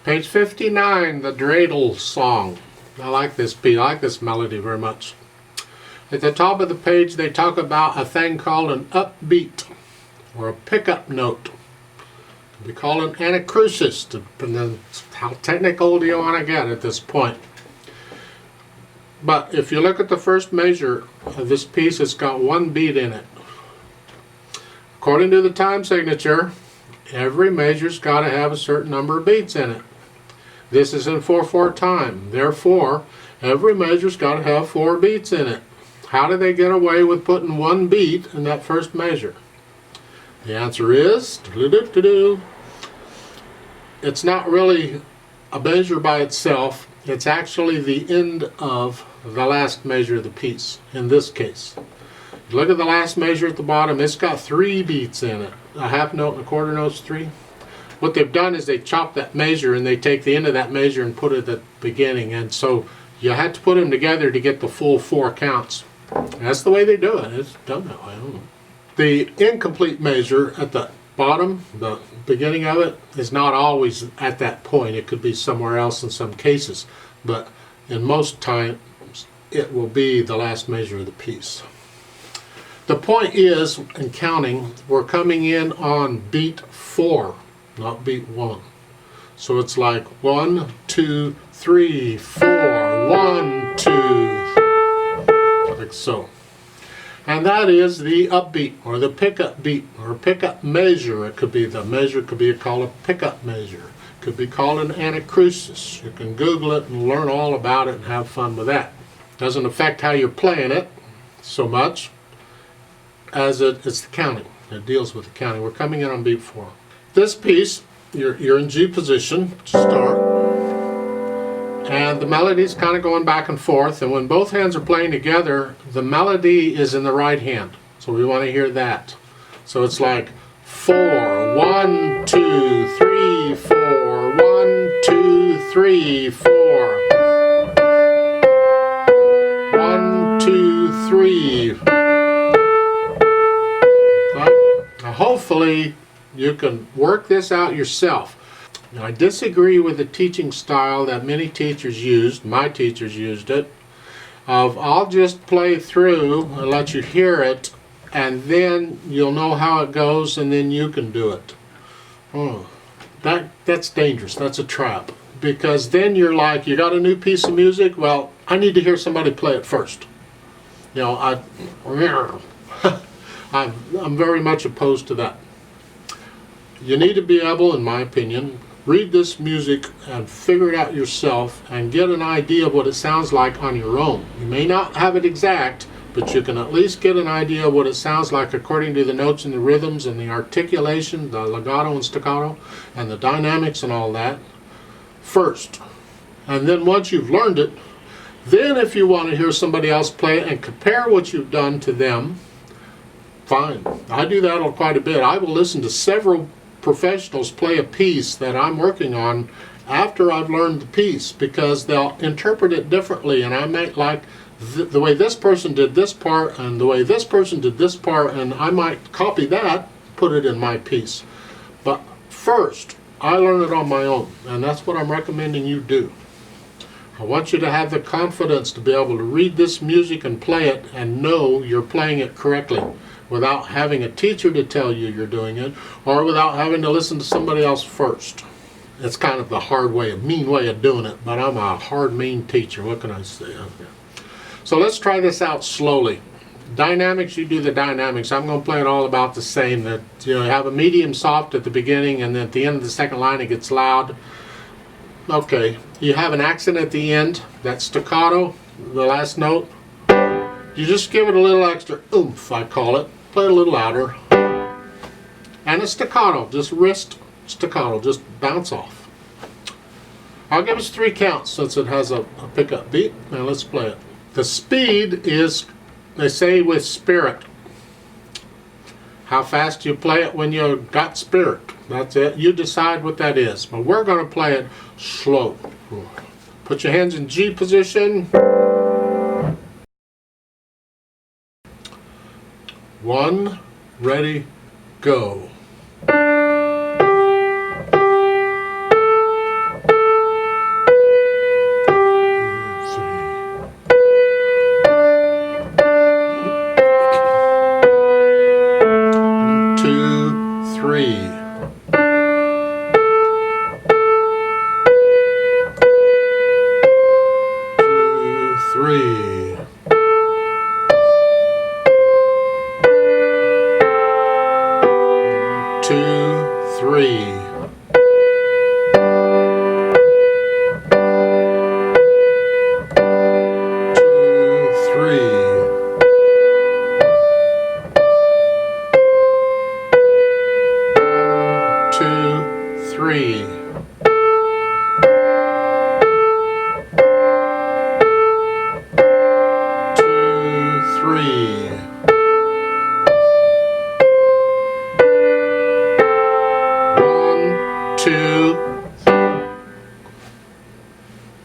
Page 59, the Dreydl Song. I like this piece. I like this melody very much. At the top of the page, they talk about a thing called an upbeat, or a pickup note. We call it an anacrusis, depending how technical do you want to get at this point. But if you look at the first measure of this piece, it's got one beat in it. According to the time signature, every measure's got to have a certain number of beats in it. This is in 4/4 time. Therefore, every measure's got to have 4 beats in it. How did they get away with putting one beat in that first measure? The answer is, it's not really a measure by itself. It's actually the end of the last measure of the piece, in this case. You look at the last measure at the bottom, it's got 3 beats in it. A half note and a quarter note's 3. What they've done is they chop that measure and they take the end of that measure and put it at the beginning. And so you had to put them together to get the full 4 counts. That's the way they do it. It's done that way. I don't know. The incomplete measure at the bottom, the beginning of it, is not always at that point. It could be somewhere else in some cases. But in most times, it will be the last measure of the piece. The point is, in counting, we're coming in on beat 4, not beat 1. So it's like 1, 2, 3, 4, 1, 2, like so. And that is the upbeat, or the pickup beat, or pickup measure. It could be the measure, could be called a pickup measure. It could be called an anacrusis. You can Google it and learn all about it and have fun with that. Doesn't affect how you're playing it so much as it's the counting. It deals with the counting. We're coming in on beat 4. This piece, you're in G position to start, and the melody's kind of going back and forth, and when both hands are playing together, the melody is in the right hand. So we want to hear that. So it's like 4, 1, 2, 3, 4, 1, 2, 3, 4. 1, 2, 3. Hopefully you can work this out yourself. Now, I disagree with the teaching style that many teachers used. My teachers used it. I'll just play through and let you hear it, and then you'll know how it goes, and then you can do it. That's dangerous. That's a trap. Because then you're like, you got a new piece of music? Well, I need to hear somebody play it first. You know, I'm very much opposed to that. You need to be able, in my opinion, read this music and figure it out yourself and get an idea of what it sounds like on your own. You may not have it exact, but you can at least get an idea of what it sounds like according to the notes and the rhythms and the articulation, the legato and staccato, and the dynamics and all that first. And then once you've learned it, then if you want to hear somebody else play it and compare what you've done to them, fine. I do that quite a bit. I will listen to several professionals play a piece that I'm working on after I've learned the piece, because they'll interpret it differently, and I might like the way this person did this part and the way this person did this part, and I might copy that, put it in my piece. But first, I learn it on my own, and that's what I'm recommending you do. I want you to have the confidence to be able to read this music and play it and know you're playing it correctly, without having a teacher to tell you you're doing it, or without having to listen to somebody else first. It's kind of the hard way, a mean way of doing it, but I'm a hard, mean teacher. What can I say? So let's try this out slowly. Dynamics, you do the dynamics. I'm going to play it all about the same. That you have a medium soft at the beginning, and then at the end of the second line it gets loud. Okay, you have an accent at the end, that staccato, the last note. You just give it a little extra oomph, I call it. Play it a little louder. And a staccato, just wrist staccato, just bounce off. I'll give us 3 counts since it has a pickup beat. Now let's play it. The speed is, they say, with spirit. How fast you play it when you got spirit. That's it. You decide what that is. But we're going to play it slow. Put your hands in G position. 1, ready, go. Three. 2, 3. 2, 3. 2, 3. 1, 2,